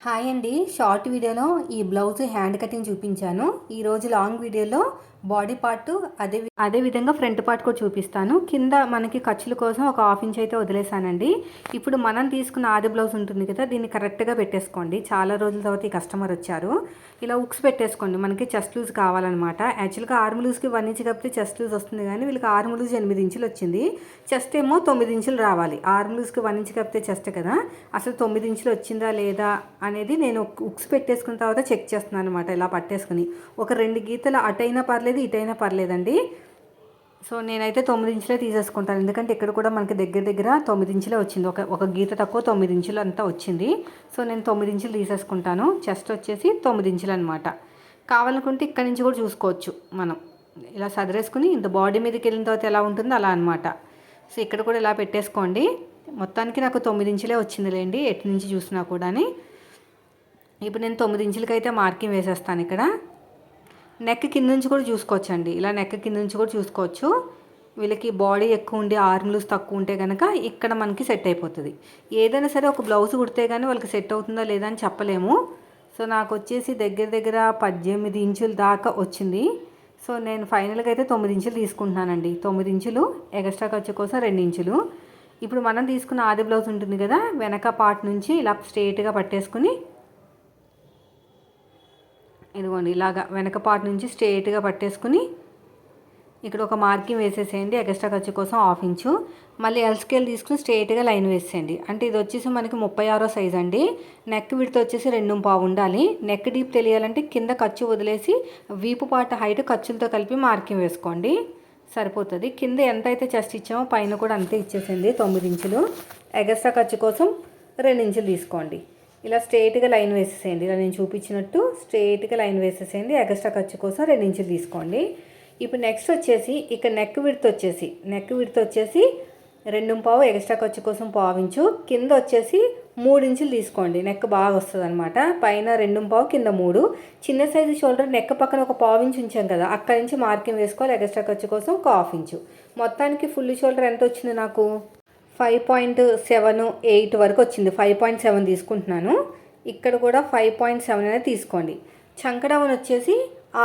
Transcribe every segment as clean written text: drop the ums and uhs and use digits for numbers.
Hi అండి. Short వీడియోలో ఈ బ్లౌజ్ హ్యాండ్ కటింగ్ చూపించాను. ఈరోజు లాంగ్ వీడియోలో బాడీ పార్ట్ అదే విధంగా ఫ్రంట్ పార్ట్ కూడా చూపిస్తాను. కింద మనకి ఖర్చుల కోసం ఒక హాఫ్ ఇంచ్ అయితే వదిలేసానండి. ఇప్పుడు మనం తీసుకున్న ఆది బ్లౌజ్ ఉంటుంది కదా, దీన్ని కరెక్ట్గా పెట్టేసుకోండి. చాలా రోజుల తర్వాత ఈ కస్టమర్ వచ్చారు. ఇలా ఉక్స్ పెట్టేసుకోండి. మనకి చెస్ట్ లూజ్ కావాలన్నమాట. యాక్చువల్గా ఆర్మ్ లూజ్కి 1 ఇంచ్ కాకపోతే చెస్ట్ లూజ్ వస్తుంది, కానీ వీళ్ళకి ఆర్మ్ లూజ్ 8 ఇంచులు వచ్చింది. చెస్ట్ ఏమో 9 ఇంచులు రావాలి. ఆర్మ్ లూజ్కి 1 ఇంచ్ కాకపోతే చెస్ట్ కదా, అసలు 9 ఇంచులు వచ్చిందా లేదా అనేది నేను ఉక్స్ పెట్టేసుకున్న తర్వాత చెక్ చేస్తున్నాను అనమాట. ఇలా పట్టేసుకుని ఒక 2 గీతలు అటైనా పర్లేదు, ఇటైనా పర్లేదండి. సో నేనైతే 9 ఇంచులే తీసేసుకుంటాను, ఎందుకంటే ఇక్కడ కూడా మనకి దగ్గర దగ్గర 9 ఇంచులే వచ్చింది. ఒక గీత తక్కువ 9 ఇంచులు అంతా వచ్చింది. సో నేను 9 ఇంచులు తీసేసుకుంటాను. చెస్ట్ వచ్చేసి 9 ఇంచులు అనమాట. కావాలనుకుంటే ఇక్కడ నుంచి కూడా చూసుకోవచ్చు. మనం ఇలా సదిరేసుకుని ఇంత బాడీ మీదకి వెళ్ళిన తర్వాత ఎలా ఉంటుందో అలా అనమాట. సో ఇక్కడ కూడా ఇలా పెట్టేసుకోండి. మొత్తానికి నాకు 9 ఇంచులే వచ్చిందిలేండి, ఎటు నుంచి చూసినా కూడా. ఇప్పుడు నేను 9 ఇంచులకైతే మార్కింగ్ వేసేస్తాను. ఇక్కడ నెక్ కింద నుంచి కూడా చూసుకోవచ్చండి. ఇలా నెక్ కింద నుంచి కూడా చూసుకోవచ్చు. వీళ్ళకి బాడీ ఎక్కువ ఉండి ఆర్మ్ లూజ్ తక్కువ ఉంటే కనుక ఇక్కడ మనకి సెట్ అయిపోతుంది. ఏదైనా సరే ఒక బ్లౌజ్ కుడితే కానీ వాళ్ళకి సెట్ అవుతుందా లేదా అని చెప్పలేము. సో నాకు వచ్చేసి దగ్గర దగ్గర 18 ఇంచుల దాకా వచ్చింది. సో నేను ఫైనల్గా అయితే 9 ఇంచులు తీసుకుంటున్నానండి. 9 ఇంచులు ఎక్స్ట్రా ఖర్చు కోసం 2 ఇంచులు. ఇప్పుడు మనం తీసుకున్న ఆది బ్లౌజ్ ఉంటుంది కదా, వెనక పార్ట్ నుంచి ఇలా స్ట్రైట్గా పట్టేసుకుని, ఇదిగోండి ఇలాగా వెనక పార్ట్ నుంచి స్ట్రైట్గా పట్టేసుకుని ఇక్కడ ఒక మార్కింగ్ వేసేసేయండి. ఎక్స్ట్రా ఖర్చు కోసం 1/2 ఇంచు. మళ్ళీ ఎల్ స్కేల్ తీసుకుని స్ట్రైట్గా లైన్ వేసేయండి. అంటే ఇది వచ్చేసి మనకి 36 సైజ్ అండి. నెక్ విడ్త్ వచ్చేసి 2.5 ఉండాలి. నెక్ డీప్ తెలియాలంటే కింద ఖర్చు వదిలేసి వీపు పార్ట్ హైట్ ఖర్చులతో కలిపి మార్కింగ్ వేసుకోండి, సరిపోతుంది. కింద ఎంత అయితే చెస్ట్ ఇచ్చామో పైన కూడా అంతే ఇచ్చేసింది, 9 ఇంచులు. ఎక్స్ట్రా ఖర్చు కోసం 2 ఇంచులు తీసుకోండి. ఇలా స్ట్రైట్గా లైన్ వేసేసేయండి. ఇలా నేను చూపించినట్టు స్ట్రైట్గా లైన్ వేసేసేయండి. ఎక్స్ట్రా ఖర్చు కోసం 2 ఇంచులు తీసుకోండి. ఇప్పుడు నెక్స్ట్ వచ్చేసి ఇక్కడ నెక్ విడ్త్ వచ్చేసి 2.5, ఎక్స్ట్రా ఖర్చు కోసం 1/2 ఇంచు. కింద వచ్చేసి 3 ఇంచులు తీసుకోండి. నెక్ బాగా వస్తుంది అనమాట. పైన 2.5, కింద 3. చిన్న సైజు షోల్డర్ నెక్ పక్కన ఒక 1/2 ఇంచు ఉంచాం కదా, అక్కడి నుంచి మార్కింగ్ వేసుకోవాలి. ఎక్స్ట్రా ఖర్చు కోసం 1/2 ఇంచు. మొత్తానికి ఫుల్ షోల్డర్ ఎంత వచ్చింది నాకు? 5.78 వరకు వచ్చింది. 5.7 తీసుకుంటున్నాను. ఇక్కడ కూడా 5.7 అనేది తీసుకోండి. చంకడౌన్ వచ్చేసి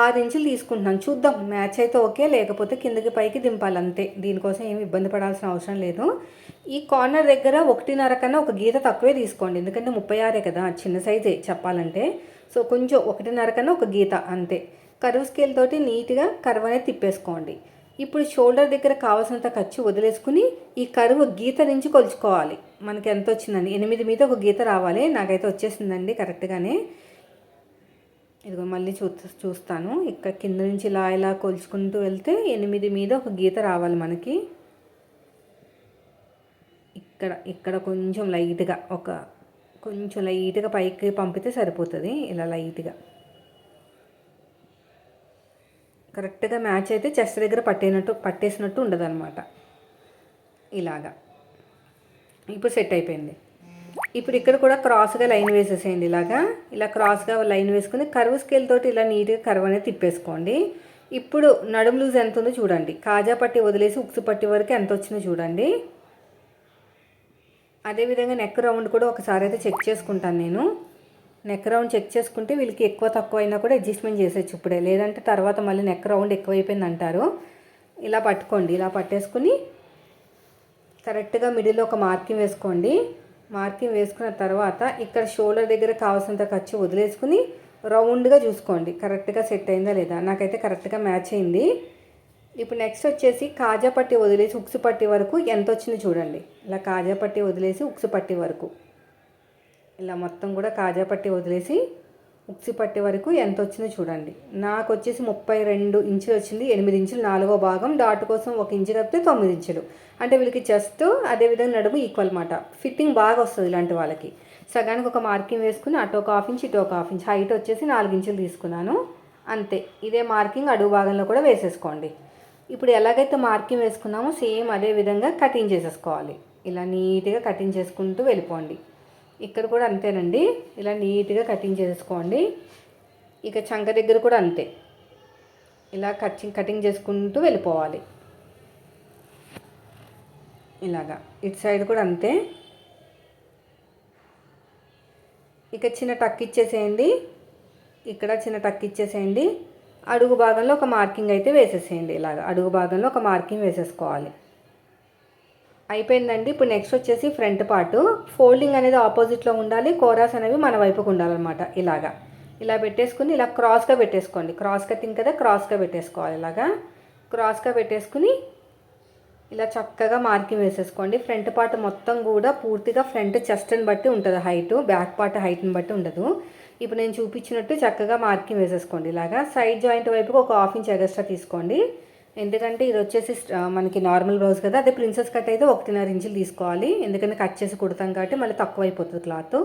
6 ఇంచులు తీసుకుంటున్నాను. చూద్దాం, మ్యాచ్ అయితే ఓకే, లేకపోతే కిందకి పైకి దింపాలి అంతే. దీనికోసం ఏమి ఇబ్బంది పడాల్సిన అవసరం లేదు. ఈ కార్నర్ దగ్గర 1.5 కన్నా ఒక గీత తక్కువే తీసుకోండి, ఎందుకంటే 36 కదా, చిన్న సైజే చెప్పాలంటే. సో కొంచెం 1.5 కన్నా ఒక గీత అంతే. కర్వ్ స్కేల్ తోటి నీట్గా కర్వ్ అనేది తిప్పేసుకోండి. ఇప్పుడు షోల్డర్ దగ్గర కావాల్సినంత ఖర్చు వదిలేసుకుని ఈ కరువు గీత నుంచి కొలుచుకోవాలి. మనకి ఎంత వచ్చిందండి? 8 మీద ఒక గీత రావాలి. నాకైతే వచ్చేసిందండి కరెక్ట్గానే. ఇదిగో మళ్ళీ చూస్తాను. ఇక్కడ కింద నుంచి ఇలా ఇలా కొలుచుకుంటూ వెళ్తే 8 మీద ఒక గీత రావాలి మనకి. ఇక్కడ కొంచెం లైట్గా పైకి పంపితే సరిపోతుంది. ఇలా లైట్గా కరెక్ట్గా మ్యాచ్ అయితే చెస్ట్ దగ్గర పట్టేసినట్టు ఉండదు అనమాట. ఇలాగా ఇప్పుడు సెట్ అయిపోయింది. ఇప్పుడు ఇక్కడ కూడా క్రాస్గా లైన్ వేసేసేయండి. ఇలా క్రాస్గా లైన్ వేసుకుని కర్వ్ స్కేల్ తోటి ఇలా నీట్గా కర్వ్ అనేది తిప్పేసుకోండి. ఇప్పుడు నడుము లూజ్ ఎంత ఉందో చూడండి. కాజా పట్టి వదిలేసి ఉక్సు పట్టి వరకు ఎంత వచ్చిందో చూడండి. అదేవిధంగా నెక్ రౌండ్ కూడా ఒకసారి అయితే చెక్ చేసుకుంటాను నేను. నెక్ రౌండ్ చెక్ చేసుకుంటే వీళ్ళకి ఎక్కువ తక్కువ అయినా కూడా అడ్జస్ట్మెంట్ చేసేచ్చు ఇప్పుడే, లేదంటే తర్వాత మళ్ళీ నెక్ రౌండ్ ఎక్కువైపోయింది అంటారు. ఇలా పట్టుకోండి. ఇలా పట్టేసుకుని కరెక్ట్గా మిడిల్లో ఒక మార్కింగ్ వేసుకోండి. మార్కింగ్ వేసుకున్న తర్వాత ఇక్కడ షోల్డర్ దగ్గర కావాల్సినంత ఖర్చు వదిలేసుకుని రౌండ్గా చూసుకోండి కరెక్ట్గా సెట్ అయిందా లేదా. నాకైతే కరెక్ట్గా మ్యాచ్ అయింది. ఇప్పుడు నెక్స్ట్ వచ్చేసి కాజా పట్టి వదిలేసి ఉక్సు పట్టి వరకు ఎంత వచ్చిందో చూడండి. ఇలా కాజా పట్టి వదిలేసి ఉక్సు పట్టి వరకు, ఇలా మొత్తం కూడా కాజా పట్టి వదిలేసి ఉక్సి పట్టి వరకు ఎంత వచ్చిందో చూడండి. నాకు వచ్చేసి 32 ఇంచులు వచ్చింది. 8 ఇంచులు 4వ భాగం. డాట్ కోసం 1 ఇంచు కలిపితే 9 ఇంచులు. అంటే వీళ్ళకి చెస్ట్ అదేవిధంగా నడుము ఈక్వల్ మాట. ఫిట్టింగ్ బాగా వస్తుంది ఇలాంటి వాళ్ళకి. సగానికి ఒక మార్కింగ్ వేసుకుని అటు ఒక 1/2 ఇంచు, ఇటు ఒక 1/2 ఇంచు. హైట్ వచ్చేసి 4 ఇంచులు తీసుకున్నాను అంతే. ఇదే మార్కింగ్ అడుగు భాగంలో కూడా వేసేసుకోండి. ఇప్పుడు ఎలాగైతే మార్కింగ్ వేసుకున్నామో సేమ్ అదే విధంగా కటింగ్ చేసేసుకోవాలి. ఇలా నీట్గా కటింగ్ చేసుకుంటూ వెళ్ళిపోండి. ఇక్కడ కూడా అంతేనండి. ఇలా నీట్గా కటింగ్ చేసుకోండి. ఇక చంక దగ్గర కూడా అంతే. ఇలా కటింగ్ చేసుకుంటూ వెళ్ళిపోవాలి. ఇలాగా ఇటు సైడ్ కూడా అంతే. ఇక చిన్న టక్ ఇచ్చేసేయండి, ఇక్కడ చిన్న టక్ ఇచ్చేసేయండి. అడుగు భాగంలో ఒక మార్కింగ్ అయితే వేసేసేయండి. ఇలాగ అడుగు భాగంలో ఒక మార్కింగ్ వేసేసుకోవాలి. అయిపోయిందండి. ఇప్పుడు నెక్స్ట్ వచ్చేసి ఫ్రంట్ పార్ట్ ఫోల్డింగ్ అనేది ఆపోజిట్లో ఉండాలి, కోరాస్ అనేవి మన వైపుకు ఉండాలన్నమాట. ఇలా పెట్టేసుకుని ఇలా క్రాస్గా పెట్టేసుకోండి. క్రాస్ కటింగ్ కదా, క్రాస్గా పెట్టేసుకోవాలి. ఇలాగా క్రాస్గా పెట్టేసుకుని ఇలా చక్కగా మార్కింగ్ వేసేసుకోండి. ఫ్రంట్ పార్ట్ మొత్తం కూడా పూర్తిగా ఫ్రంట్ చెస్ట్ని బట్టి ఉంటుంది హైటు, బ్యాక్ పార్ట్ హైట్ని బట్టి ఉండదు. ఇప్పుడు నేను చూపించినట్టు చక్కగా మార్కింగ్ వేసేసుకోండి. ఇలాగా సైడ్ జాయింట్ వైపుకి ఒక 1/2 ఇంచ్ ఎగస్ట్రా తీసుకోండి. ఎందుకంటే ఇది వచ్చేసి మనకి నార్మల్ బ్లౌజ్ కదా, అదే ప్రిన్సెస్ కట్ అయితే 1.5 ఇంచులు తీసుకోవాలి. ఎందుకంటే కట్ చేసి కుడతాం కాబట్టి మళ్ళీ తక్కువ అయిపోతుంది క్లాత్.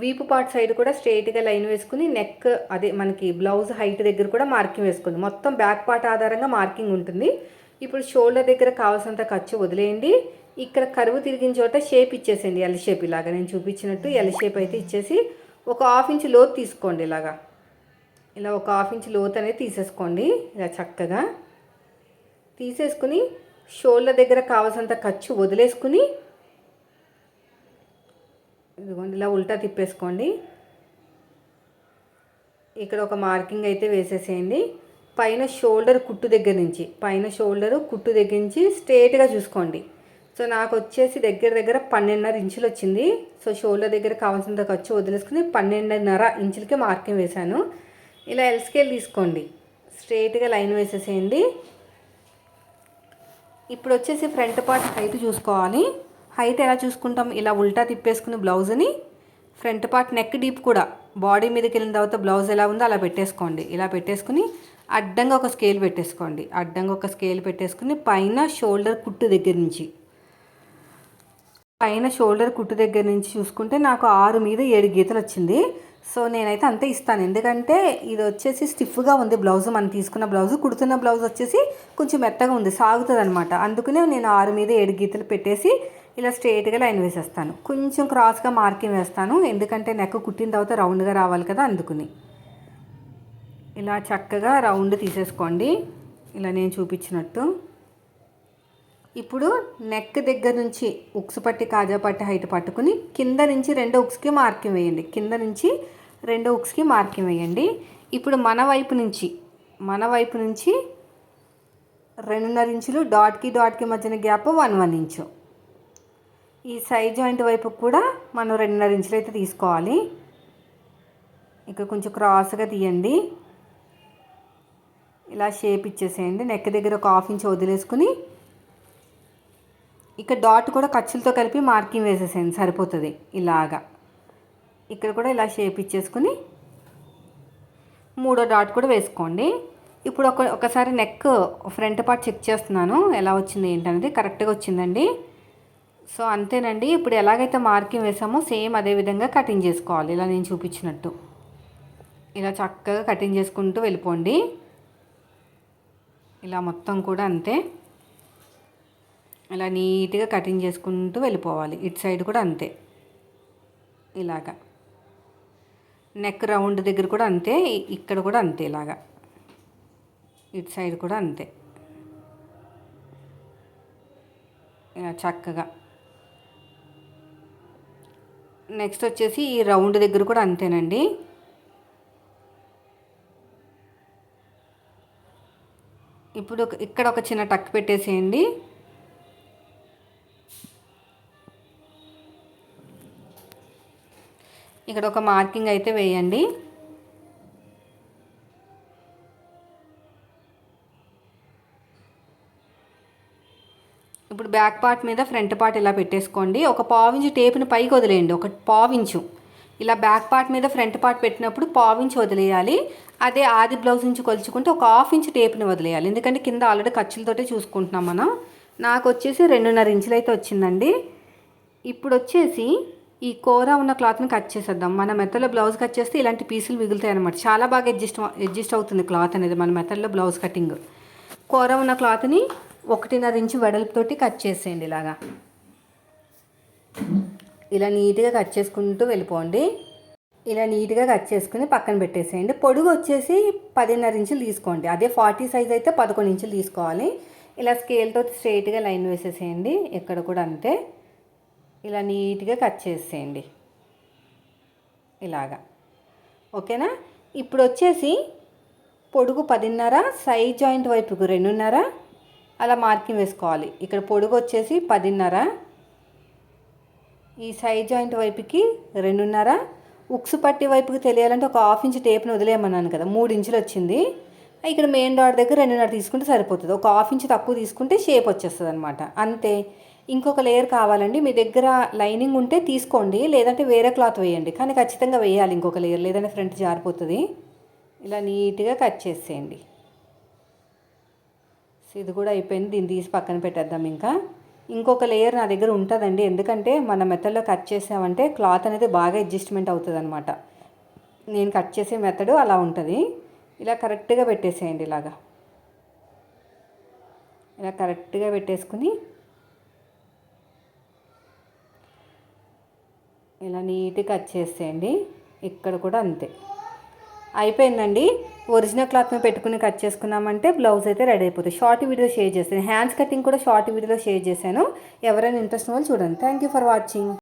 వీపు పార్ట్ సైడ్ కూడా స్ట్రైట్గా లైన్ వేసుకుని నెక్ అదే మనకి బ్లౌజ్ హైట్ దగ్గర కూడా మార్కింగ్ వేసుకోండి. మొత్తం బ్యాక్ పార్ట్ ఆధారంగా మార్కింగ్ ఉంటుంది. ఇప్పుడు షోల్డర్ దగ్గర కావాల్సినంత ఖర్చు వదిలేయండి. ఇక్కడ కరువు తిరిగిన చోట షేప్ ఇచ్చేసేయండి, ఎల్ షేప్. ఇలాగా నేను చూపించినట్టు ఎల్ షేప్ అయితే ఇచ్చేసి ఒక 1/2 ఇంచ్ లోతు తీసుకోండి. ఇలా ఒక 1/2 ఇంచ్ లోతు అనేది తీసేసుకోండి. ఇలా చక్కగా తీసేసుకుని షోల్డర్ దగ్గర కావాల్సినంత ఖర్చు వదిలేసుకుని ఇదిగోండి ఇలా ఉల్టా తిప్పేసుకోండి. ఇక్కడ ఒక మార్కింగ్ అయితే వేసేసేయండి. పైన షోల్డర్ కుట్టు దగ్గర నుంచి స్ట్రేట్గా చూసుకోండి. సో నాకు వచ్చేసి దగ్గర 12.5 ఇంచులు వచ్చింది. సో షోల్డర్ దగ్గర కావాల్సినంత ఖర్చు వదిలేసుకుని 12.5 ఇంచులకి మార్కింగ్ వేశాను. ఇలా ఎల్ స్కేల్ తీసుకోండి, స్ట్రేట్గా లైన్ వేసేసేయండి. ఇప్పుడు వచ్చేసి ఫ్రంట్ పార్ట్ హైట్ చూసుకోవాలి. హైట్ ఎలా చూసుకుంటాం, ఇలా ఉల్టా తిప్పేసుకుని బ్లౌజ్ని ఫ్రంట్ పార్ట్ నెక్ డీప్ కూడా బాడీ మీదకి వెళ్ళిన తర్వాత బ్లౌజ్ ఎలా ఉందో అలా పెట్టేసుకోండి. ఇలా పెట్టేసుకుని అడ్డంగా ఒక స్కేల్ పెట్టేసుకుని పైన షోల్డర్ కుట్టు దగ్గర నుంచి చూసుకుంటే నాకు 6 మీద 7 గీతలు వచ్చింది. సో నేనైతే అంతే ఇస్తాను, ఎందుకంటే ఇది వచ్చేసి స్టిఫ్గా ఉంది బ్లౌజ్. మనం తీసుకున్న బ్లౌజ్, కుడుతున్న బ్లౌజ్ వచ్చేసి కొంచెం మెత్తగా ఉంది, సాగుతుంది అనమాట. అందుకనే నేను 6 మీద 7 గీతలు పెట్టేసి ఇలా స్ట్రైట్గా లైన్ వేసేస్తాను. కొంచెం క్రాస్గా మార్కింగ్ వేస్తాను, ఎందుకంటే నెక్ కుట్టిన తర్వాత రౌండ్గా రావాలి కదా, అందుకుని. ఇలా చక్కగా రౌండ్ తీసేసుకోండి, ఇలా నేను చూపించినట్టు. ఇప్పుడు నెక్ దగ్గర నుంచి ఉక్స్ పట్టి కాజా పట్టి హైట్ పట్టుకుని కింద నుంచి 2 ఉక్స్కి మార్కింగ్ వేయండి. 2.5 ఇప్పుడు మన వైపు నుంచి 2.5 ఇంచులు డాట్కి మధ్యన గ్యాప్ 1 ఇంచు. ఈ సైడ్ జాయింట్ వైపు కూడా మనం 2.5 ఇంచులు అయితే తీసుకోవాలి. ఇక్కడ కొంచెం క్రాస్గా తీయండి, ఇలా షేప్ ఇచ్చేసేయండి. నెక్ దగ్గర ఒక 1/2 ఇంచ్ వదిలేసుకుని ఇక్కడ డాట్ కూడా ఖర్చులతో కలిపి మార్కింగ్ వేసేసేయండి, సరిపోతుంది. ఇలాగా ఇక్కడ కూడా ఇలా షేప్ ఇచ్చేసుకుని 3వ డాట్ కూడా వేసుకోండి. ఇప్పుడు ఒకసారి నెక్ ఫ్రంట్ పార్ట్ చెక్ చేస్తున్నాను ఎలా వచ్చింది ఏంటనేది. కరెక్ట్గా వచ్చిందండి. సో అంతేనండి. ఇప్పుడు ఎలాగైతే మార్కింగ్ వేసామో సేమ్ అదే విధంగా కటింగ్ చేసుకోవాలి, ఇలా నేను చూపించినట్టు. ఇలా చక్కగా కటింగ్ చేసుకుంటూ వెళ్ళిపోండి. ఇలా మొత్తం కూడా అంతే, ఇలా నీట్గా కటింగ్ చేసుకుంటూ వెళ్ళిపోవాలి. ఇటు సైడ్ కూడా అంతే, ఇలాగా నెక్ రౌండ్ దగ్గర కూడా అంతే, ఇక్కడ కూడా అంతే, ఇలాగా ఇటు సైడ్ కూడా అంతే. ఇలా చక్కగా నెక్స్ట్ వచ్చేసి ఈ రౌండ్ దగ్గర కూడా అంతేనండి. ఇప్పుడు ఇక్కడ ఒక చిన్న టక్ పెట్టేసేయండి. ఇక్కడ ఒక మార్కింగ్ అయితే వేయండి. ఇప్పుడు బ్యాక్ పార్ట్ మీద ఫ్రంట్ పార్ట్ ఇలా పెట్టేసుకోండి. ఒక 1/4 ఇంచు టేప్ని పైకి వదిలేయండి, ఒక 1/4 ఇంచు. ఇలా బ్యాక్ పార్ట్ మీద ఫ్రంట్ పార్ట్ పెట్టినప్పుడు 1/4 ఇంచు వదిలేయాలి. అదే ఆది బ్లౌజ్ నుంచి కొలుచుకుంటే ఒక 1/2 ఇంచు టేప్ని వదిలేయాలి, ఎందుకంటే కింద ఆల్రెడీ ఖర్చులతోటే చూసుకుంటున్నాం మనం. నాకు వచ్చేసి 2.5 ఇంచులు అయితే వచ్చిందండి. ఇప్పుడు వచ్చేసి ఈ కూర ఉన్న క్లాత్ని కట్ చేసేద్దాం. మన మెథడ్లో బ్లౌజ్ కట్ చేస్తే ఇలాంటి పీసులు మిగులుతాయి అనమాట. చాలా బాగా అడ్జస్ట్ అవుతుంది క్లాత్ అనేది మన మెథడ్లో బ్లౌజ్ కటింగ్. కూర ఉన్న క్లాత్ని 1.5 ఇంచు వెడల్పుతోటి కట్ చేసేయండి. ఇలా నీట్గా కట్ చేసుకుంటూ వెళ్ళిపోండి. ఇలా నీట్గా కట్ చేసుకుని పక్కన పెట్టేసేయండి. పొడుగు వచ్చేసి 10.5 ఇంచులు తీసుకోండి. అదే 40 సైజ్ అయితే 11 ఇంచులు తీసుకోవాలి. ఇలా స్కేల్తో స్ట్రైట్గా లైన్ వేసేసేయండి. ఎక్కడ కూడా అంతే, ఇలా నీట్గా కట్ చేసేయండి. ఇలాగా. ఓకేనా. ఇప్పుడు వచ్చేసి పొడుగు 10.5, సైడ్ జాయింట్ వైపుకు 2.5 అలా మార్కింగ్ వేసుకోవాలి. ఇక్కడ పొడుగు వచ్చేసి 10.5, ఈ సైడ్ జాయింట్ వైపుకి 2.5. ఉక్సు పట్టి వైపుకి తెలియాలంటే ఒక 1/2 ఇంచ్ టేప్ని వదిలేయమన్నాను కదా, 3 ఇంచులు వచ్చింది. ఇక్కడ మెయిన్ డాట్ దగ్గర 2.5 తీసుకుంటే సరిపోతుంది. ఒక 1/2 ఇంచ్ తక్కువ తీసుకుంటే షేప్ వచ్చేస్తుంది అనమాట. అంతే. ఇంకొక లేయర్ కావాలండి, మీ దగ్గర లైనింగ్ ఉంటే తీసుకోండి, లేదంటే వేరే క్లాత్ వేయండి, కానీ ఖచ్చితంగా వేయాలి ఇంకొక లేయర్, లేదంటే ఫ్రంట్ జారిపోతుంది. ఇలా నీట్గా కట్ చేసేయండి. ఇది కూడా అయిపోయింది. దీన్ని తీసి పక్కన పెట్టేద్దాం. ఇంకొక లేయర్ నా దగ్గర ఉంటుందండి, ఎందుకంటే మన మెథడ్లో కట్ చేసామంటే క్లాత్ అనేది బాగా అడ్జస్ట్మెంట్ అవుతుంది అనమాట. నేను కట్ చేసే మెథడు అలా ఉంటుంది. ఇలా కరెక్ట్గా పెట్టేసేయండి. ఇలా కరెక్ట్గా పెట్టేసుకుని ఇలా నీట్గా కట్ చేసేయండి. ఇక్కడ కూడా అంతే. అయిపోయిందండి. ఒరిజినల్ క్లాత్ మీద పెట్టుకుని కట్ చేసుకున్నామంటే బ్లౌజ్ అయితే రెడీ అయిపోతుంది. షార్ట్ వీడియో షేర్ చేస్తాను. హ్యాండ్స్ కటింగ్ కూడా షార్ట్ వీడియోలో షేర్ చేశాను. ఎవరైనా ఇంట్రెస్ట్ ఉన్న వాళ్ళు చూడండి. Thank you for watching.